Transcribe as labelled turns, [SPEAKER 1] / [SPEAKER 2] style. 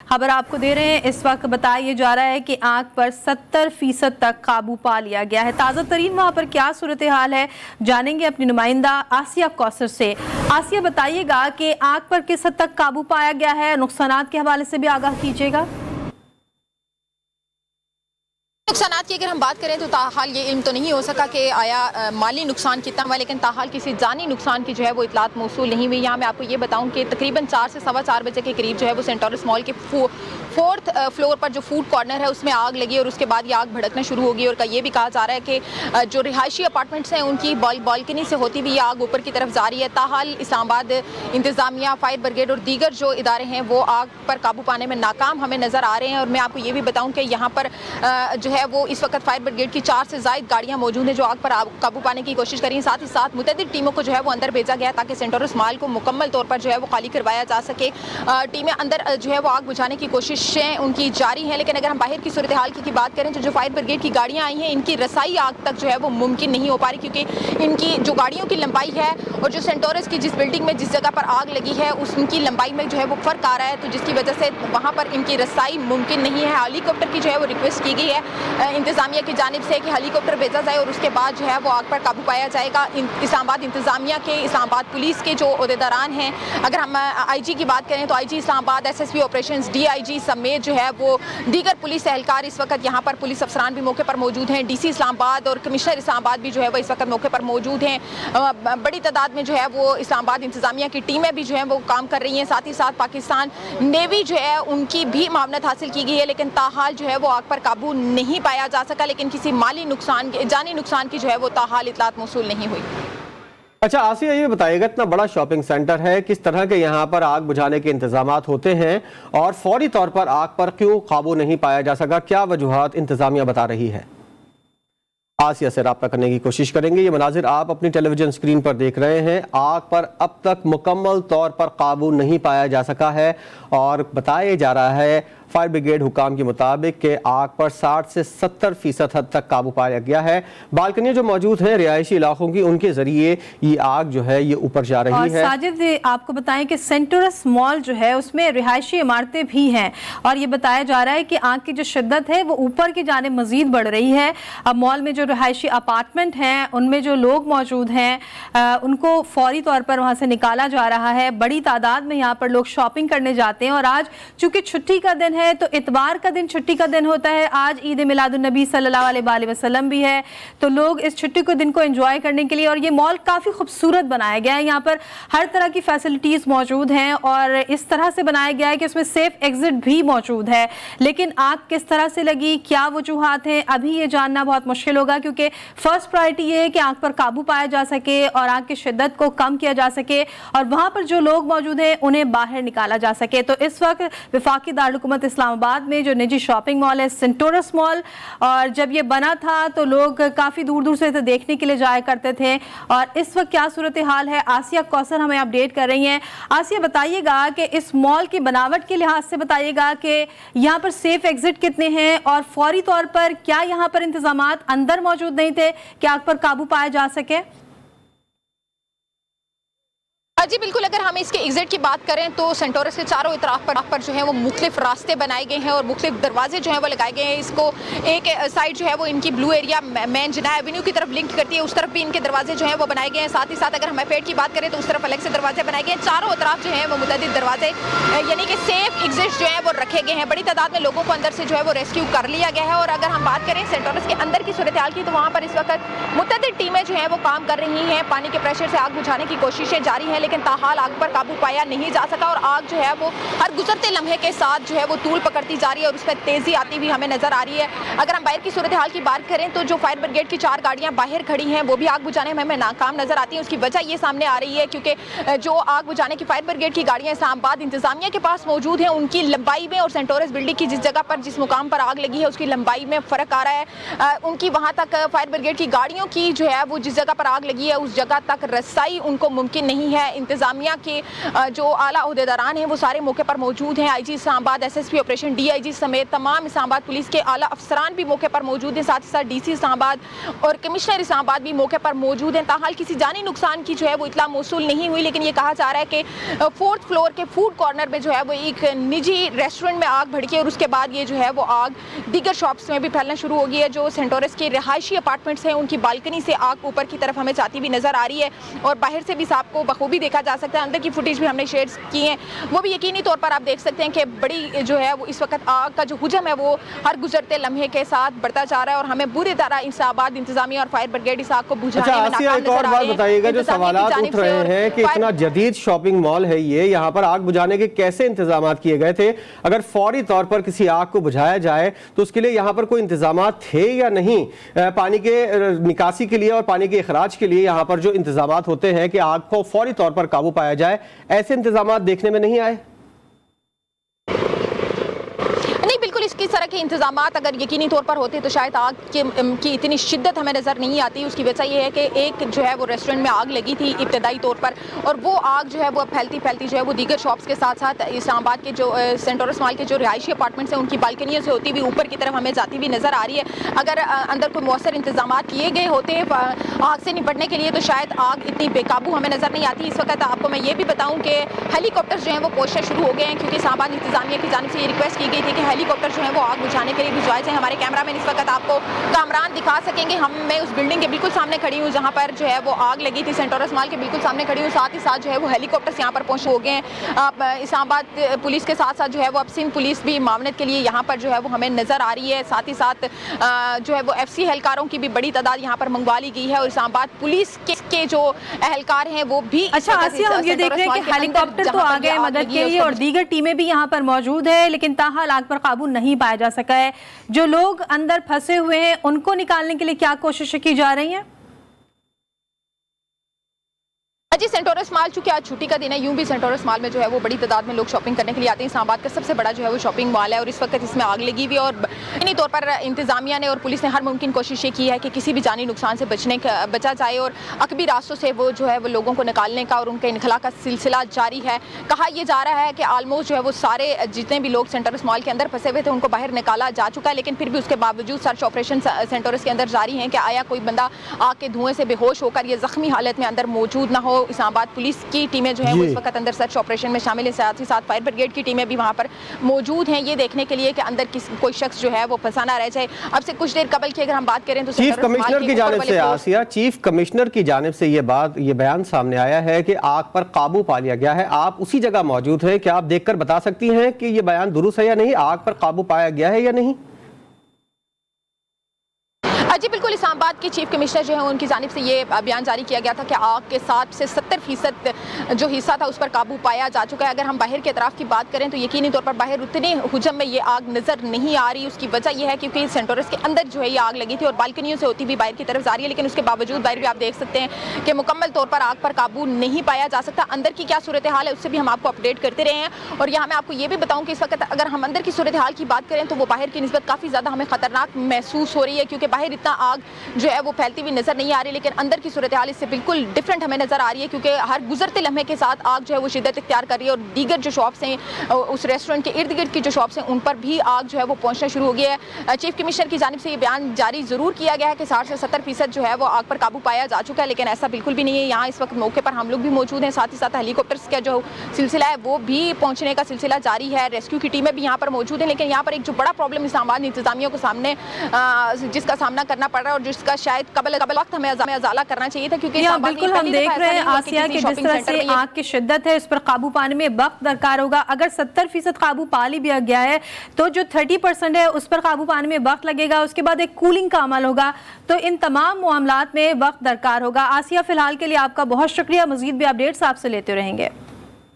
[SPEAKER 1] खबर आपको दे रहे हैं। इस वक्त बताया जा रहा है कि आग पर 70% तक काबू पा लिया गया है। ताज़ा तरीन वहाँ पर क्या सूरत हाल है जानेंगे अपनी नुमाइंदा आसिया कौसर से। आसिया, बताइएगा कि आग पर किस हद तक काबू पाया गया है, नुकसानात के हवाले से भी आगाह कीजिएगा।
[SPEAKER 2] नुकसानात की अगर हम बात करें तो ताहाल ये इल्म तो नहीं हो सका कि आया माली नुकसान कितना हुआ, लेकिन ताहाल किसी जानी नुकसान की जो है वो इतलात मौसूल नहीं हुई। यहाँ मैं आपको ये बताऊं कि तकरीबन 4 से सवा 4 बजे के करीब जो है वो सेंटोरस मॉल के 4th फ्लोर पर जो फूड कॉर्नर है उसमें आग लगी और उसके बाद ये आग भड़कना शुरू हो गई। और ये भी कहा जा रहा है कि जो रिहायशी अपार्टमेंट्स हैं उनकी बालकनी से होती हुई आग ऊपर की तरफ जा रही है। ताहाल इस्लामाबाद इंतजामिया, फायर ब्रिगेड और दीगर जो इदारे हैं वो आग पर काबू पाने में नाकाम हमें नजर आ रहे हैं। और मैं आपको ये भी बताऊं कि यहाँ पर जो है वो इस वक्त फायर ब्रिगेड की 4 से ज़ायद गाड़ियां मौजूद हैं जो आग पर काबू पाने की कोशिश करें। साथ ही साथ मुतअद्दिद टीमों को जो है वो अंदर भेजा गया ताकि सेंटोरस मॉल को मुकम्मल तौर पर जो है वो खाली करवाया जा सके। टीमें अंदर जो है वो आग बुझाने की कोशिशें उनकी जारी हैं, लेकिन अगर हम बाहर की सूरत हाल की बात करें तो जो फायर ब्रिगेड की गाड़ियां आई हैं इनकी रसाई आग तक जो है वो मुमकिन नहीं हो पा रही, क्योंकि इनकी जो गाड़ियों की लंबाई है और जो सेंटोरस की जिस बिल्डिंग में जिस जगह पर आग लगी है उनकी लंबाई में जो है वो फर्क आ रहा है, तो जिसकी वजह से वहाँ पर इनकी रसाई मुमकिन नहीं है। हेलीकॉप्टर की जो है वो रिक्वेस्ट की गई है इंतजामिया की जानिब से कि हेलीकॉप्टर भेजा जाए और उसके बाद जो है वो आग पर काबू पाया जाएगा। इस्लामाबाद इंतजामिया के, इस्लामाबाद पुलिस के जो ओहदेदारान हैं, अगर हम IG की बात करें तो IG Islamabad, SSP operations, DIG समेत जो है वो दीगर पुलिस एहलकार इस वक्त यहाँ पर पुलिस अफसरान भी मौके पर मौजूद हैं। DC इस्लामाबाद और कमिश्नर इस्लामाबाद भी जो है वो इस वक्त मौके पर मौजूद हैं। बड़ी तादाद में जो है वो इस्लामाबाद इंतजामिया की टीमें भी जो है वो काम कर रही हैं। साथ ही साथ पाकिस्तान नेवी जो है उनकी भी मामनत हासिल की गई है, लेकिन ताहाल जो है वो आग पर काबू नहीं पाया जा सका। लेकिन किसी माली नुकसान, जानी नुकसान की जो है वो ताहाल इतलात मौसूल नहीं हुई।
[SPEAKER 3] अच्छा आसिया, ये बताइएगा इतना बड़ा शॉपिंग सेंटर है, किस तरह के यहाँ पर आग बुझाने के इंतजामात होते हैं और फौरी तौर पर आग पर क्यों काबू नहीं पाया जा सका, क्या वजूहात इंतजामिया बता रही है? आसिया से राब्ता करने की कोशिश करेंगे। ये मनाजिर आप अपनी टेलीविजन स्क्रीन पर देख रहे हैं। आग पर अब तक मुकम्मल तौर पर काबू नहीं पाया जा सका है और बताया जा रहा है फायर ब्रिगेड हुकाम के मुताबिक कि आग पर 60 से 70% हद तक काबू पाया गया है। बालकनियां जो मौजूद हैं रिहायशी इलाकों की, उनके जरिए ये आग जो है ये ऊपर जा रही है।
[SPEAKER 1] साजिद, आपको बताएं कि सेंटोरस मॉल जो है उसमें रिहायशी इमारतें भी हैं और ये बताया जा रहा है कि आग की जो शिद्दत है वो ऊपर की जाने मजीद बढ़ रही है। अब मॉल में जो रिहायशी अपार्टमेंट हैं उनमें जो लोग मौजूद हैं उनको फौरी तौर पर वहाँ से निकाला जा रहा है। बड़ी तादाद में यहाँ पर लोग शॉपिंग करने जाते हैं और आज चूंकि छुट्टी का दिन है तो इतवार का दिन छुट्टी का दिन होता है। आज ईद मिलादुन नबी सल्लल्लाहु अलैहि वसल्लम भी है, तो लोग इस छुट्टी को दिन को एंजॉय करने के लिए, और ये मॉल काफ़ी खूबसूरत बनाया गया है। यहाँ पर हर तरह की फैसिलिटीज़ मौजूद हैं और इस तरह से बनाया गया है कि उसमें सेफ एग्जिट भी मौजूद है। लेकिन आग किस तरह से लगी, क्या वजूहात हैं, अभी ये जानना बहुत मुश्किल होगा, क्योंकि फर्स्ट प्रायोरिटी ये है कि आग पर काबू पाया जा सके और आग की शिद्दत को कम किया जा सके और वहाँ पर जो लोग मौजूद हैं उन्हें बाहर निकाला जा सके। तो इस वक्त वफाकी दारुल इस्लामाबाद में जो निजी शॉपिंग मॉल है सेंटोरस मॉल, और जब ये बना था तो लोग काफ़ी दूर दूर से देखने के लिए जाया करते थे। और इस वक्त क्या सूरत हाल है, आसिया कौसर हमें अपडेट कर रही हैं। आसिया, बताइएगा कि इस मॉल की बनावट के लिहाज से बताइएगा कि यहाँ पर सेफ एग्जिट कितने हैं और फौरी तौर पर क्या यहाँ पर इंतजामात अंदर मौजूद नहीं थे कि आग पर काबू पाया जा सके?
[SPEAKER 2] जी बिल्कुल, अगर हम इसके एग्जिट की बात करें तो सेंटोरस के चारों इतराफ पर जो है वो मुख्तलिफ रास्ते बनाए गए हैं और मुख्तलिफ दरवाजे जो है वो लगाए गए हैं। इसको एक साइड जो है वो इनकी ब्लू एरिया मेन जिना एवेन्यू की तरफ लिंक करती है, उस तरफ भी इनके दरवाजे जो है वो बनाए गए हैं। साथ ही साथ अगर हम पेड़ की बात करें तो उस तरफ अलग से दरवाजे बनाए गए हैं। चारों तरफ जो है वो मुतअद्दिद दरवाजे यानी कि सेफ एग्जिट जो है वो रखे गए हैं। बड़ी तादाद में लोगों को अंदर से जो है वो रेस्क्यू कर लिया गया है। और अगर हम बात करें सेंटोरस के अंदर की सूरत हाल की तो वहाँ पर इस वक्त मुतअद्दिद टीमें जो है वो काम कर रही हैं। पानी के प्रेशर से आग बुझाने की कोशिशें जारी हैं, लेकिन ताहाल आग पर काबू पाया नहीं जा सका और आग जो है वो हर गुजरते लम्हे के साथ जो है वो तूल पकड़ती जा रही है और उसमें तेजी आती हुई हमें नजर आ रही है। अगर हम बाहर की सूरत हाल की बात करें तो जो फायर ब्रिगेड की 4 गाड़ियां बाहर खड़ी हैं वो भी आग बुझाने में हमें नाकाम नजर आती हैं। उसकी वजह ये सामने आ रही है क्योंकि जो आग बुझाने की फायर ब्रिगेड की गाड़ियां इस्लामाबाद इंतजामिया के पास मौजूद हैं उनकी लंबाई में और सेंटोरस बिल्डिंग की जिस जगह पर जिस मुकाम पर आग लगी है उसकी लंबाई में फर्क आ रहा है। उनकी वहां तक फायर ब्रिगेड की गाड़ियों की जो है वो जिस जगह पर आग लगी है उस जगह तक रसाई उनको मुमकिन नहीं है। इंतजामिया के जो आला ओहदेदारान हैं वो सारे मौके पर मौजूद हैं। IG Islamabad, SSP operation, DIG समेत तमाम इस्लामाबाद पुलिस के आला अफसरान भी मौके पर मौजूद हैं। साथ ही साथ DC इस्लामाबाद और कमिश्नर इस्लामाबाद भी मौके पर मौजूद हैं। ताहाल किसी जानी नुकसान की जो है वो इतला मौसूल नहीं हुई, लेकिन ये कहा जा रहा है कि 4th फ्लोर के फूड कॉर्नर में जो है वो एक निजी रेस्टोरेंट में आग भड़की और उसके बाद ये जो है वो आग दीगर शॉप्स में भी फैलना शुरू हो गई है। जो सेंटोरस के रिहायशी अपार्टमेंट्स हैं उनकी बालकनी से आग ऊपर की तरफ हमें जाती हुई नजर आ रही है और बाहर से भी साफ को बखूबी देखा जा सकता है। अंदर की फुटेज भी हमने शेयर की है, वो भी यकीनी तौर पर आप देख सकते हैं कि बड़ी जो है वो इस वक्त आग का जो हुजम है वो हर गुजरते लम्हे के साथ बढ़ता जा रहा है और हमें बुरी तरह इस्लामाबाद इंतजामिया और फायर ब्रिगेड इस आग को बुझाने में नाकाम नजर आ रहे हैं।
[SPEAKER 3] बताइएगा, जो सवालात उठ रहे हैं कि इतना जदीद शॉपिंग मॉल है ये, यहाँ पर आग बुझाने के कैसे इंतजाम किए गए थे? अगर फौरी तौर पर किसी आग को बुझाया जाए तो उसके लिए यहाँ पर कोई इंतजाम थे या नहीं? पानी के निकासी के लिए और पानी के इखराज के लिए यहाँ पर जो इंतजाम होते हैं कि आग को फौरी तौर पर काबू पाया जाए, ऐसे इंतजाम देखने में नहीं आए?
[SPEAKER 2] बिल्कुल इसकी तरह के इंतजामात अगर यकीनी तौर पर होते तो शायद आग की इतनी शिद्दत हमें नज़र नहीं आती। उसकी वजह यह है कि एक जो है वो रेस्टोरेंट में आग लगी थी इब्तदाई तौर पर और वो आग जो है वो फैलती फैलती जो है वो दीगर शॉप्स के साथ साथ इस्लामाबाद के जो सेंटोरस मॉल के जो रिहायशी अपार्टमेंट्स हैं उनकी बालकनियों से होती हुई ऊपर की तरफ हमें जाती हुई नज़र आ रही है। अगर अंदर कोई मौसर इंतजाम किए गए होते आग से निपटने के लिए तो शायद आग इतनी बेकाबू हमें नज़र नहीं आती। इस वक्त आपको मैं ये भी बताऊँ कि हेलीकॉप्टर जो है वो पहुंचना शुरू हो गए हैं क्योंकि इस्लामाबाद इंतजामिया की जानिब से ये रिक्वेस्ट की गई थी कि हेलीकॉप्टर जो है वो आग बुझाने के लिए भिजवाए जाए। हमारे कैमरामैन इस वक्त आपको कामरान दिखा सकेंगे। मैं उस बिल्डिंग के बिल्कुल सामने खड़ी हूँ जहाँ पर जो है वो आग लगी थी, सेंटोरस मॉल के बिल्कुल सामने खड़ी हूँ। साथ ही साथ जो है वो हेलीकॉप्टर्स यहाँ पर पहुँच हो गए हैं। इस्लामाबाद पुलिस के साथ साथ जो है वो अब सिंध पुलिस भी मामले के लिए यहाँ पर जो है वो हमें नजर आ रही है। साथ ही साथ जो है वो FC एहलकारों की भी बड़ी तादाद यहाँ पर मंगवा ली गई है और इस्लामाबाद पुलिस के जो एहलकार हैं वो भी।
[SPEAKER 1] अच्छा आसिया, हम ये देख रहे हैं कि हेलीकॉप्टर तो आ गए मदद के लिए और दीगर टीमें भी यहाँ पर मौजूद है, लेकिन ताहाल आग पर काबू नहीं पाया जा सका है। जो लोग अंदर फंसे हुए हैं उनको निकालने के लिए क्या कोशिशें की जा रही हैं?
[SPEAKER 2] जी सेंटोरस मॉल चूंकि आज छुट्टी का दिन है, यूं भी सेंटोरस मॉल में जो है वो बड़ी तादाद में लोग शॉपिंग करने के लिए आते हैं। इस्लामाबाद का सबसे बड़ा जो है वो शॉपिंग मॉल है और इस वक्त इसमें आग लगी हुई है और इन्हीं तौर पर इंतजामिया ने और पुलिस ने हर मुमकिन कोशिशें की है कि किसी भी जानी नुकसान से बचा जाए और अकबी रास्तों से वो जो है वो लोगों को निकालने का और उनके इनखला का सिलसिला जारी है। कहा यह जा रहा है कि ऑलमोस्ट जो है वो सारे जितने भी लोग सेंटोरस मॉल के अंदर फंसे हुए थे उनको बाहर निकाला जा चुका है, लेकिन फिर भी उसके बावजूद सर्च ऑपरेशन सेंटोरस के अंदर जारी है कि आया कोई बंदा आग के धुएं से बेहोश होकर ये जख्मी हालत में अंदर मौजूद ना हो। इस्लामाबाद पुलिस की टीमें जो है वो इस वक्त अंदर सर्च ऑपरेशन में शामिल है। साथ ही साथ फायर ब्रिगेड की टीमें भी वहां पर मौजूद हैं ये देखने के लिए कि अंदर कोई शख्स जो है वो फंसा ना रह जाए। अब से कुछ देर कबल की अगर हम बात करें तो
[SPEAKER 3] चीफ कमिश्नर की जानिब से आसिया, चीफ कमिश्नर की जानिब से ये बयान सामने आया है कि आग पर काबू पा लिया गया है। आप उसी जगह मौजूद हैं, क्या आप देखकर बता सकती हैं कि ये बयान दुरुस्त है या नहीं? आग पर काबू पाया गया है या नहीं?
[SPEAKER 2] जी बिल्कुल, इस्लामाबाद के चीफ कमिश्नर जो है उनकी जानिब से ये बयान जारी किया गया था कि आग के 60 से 70% जो हिस्सा था उस पर काबू पाया जा चुका है। अगर हम बाहर के अतराफ की बात करें तो यकीनी तौर पर बाहर उतने हुजम में ये आग नजर नहीं आ रही। उसकी वजह यह है क्योंकि सेंटोरस के अंदर जो है ये आग लगी थी और बालकनियों से होती हुई बाहर की तरफ जा रही है, लेकिन उसके बावजूद बाहर भी आप देख सकते हैं कि मुकम्मल तौर पर आग पर काबू नहीं पाया जा सकता। अंदर की क्या सूरत हाल है उससे भी हम आपको अपडेट करते रहे हैं और यहाँ मैं आपको ये भी बताऊँ कि इस वक्त अगर हम अंदर की सूरत हाल की बात करें तो वो बाहर की निस्बत काफ़ी ज़्यादा हमें खतरनाक महसूस हो रही है क्योंकि बाहर इतना आग जो है वो फैलती हुई नजर नहीं आ रही, लेकिन अंदर की सूरत हाल इससे बिल्कुल डिफरेंट हमें नजर आ रही है क्योंकि हर गुजरते लम्हे के साथ आग जो है वो शिद्दत इख्तियार कर रही है और दीगर जो शॉप्स हैं उस रेस्टोरेंट के इर्द गिर्द की जो शॉप्स हैं उन पर भी आग जो है वो पहुंचना शुरू हो गया है। चीफ कमिश्नर की जानिब से ये बयान जारी जरूर किया गया है कि 60 से 70% जो है वो आग पर काबू पाया जा चुका है, लेकिन ऐसा बिल्कुल भी नहीं है। यहाँ इस वक्त मौके पर हम लोग भी मौजूद हैं, साथ ही साथ हेलीकॉप्टर्स का जो सिलसिला है वो भी पहुंचने का सिलसिला जारी है। रेस्क्यू की टीमें भी यहाँ पर मौजूद हैं, लेकिन यहाँ पर एक जो बड़ा प्रॉब्लम इस्लामाबाद इंतजामिया को सामने जिसका सामना करना पड़ रहा है और जिसका शायद कबल वक्त हमें अजाला करना चाहिए था क्योंकि
[SPEAKER 1] बिल्कुल हम देख रहे हैं आसिया कि जिस तरह से आग की शिद्दत है उस पर काबू पाने में वक्त दरकार होगा। अगर 70% काबू पा लिया गया है तो जो 30% है उस पर काबू पाने में वक्त लगेगा, उसके बाद एक कूलिंग का अमल होगा, तो इन तमाम मामलात में वक्त दरकार होगा। आसिया फिलहाल के लिए आपका बहुत शुक्रिया, मजीद भी अपडेट्स आपसे लेते रहेंगे।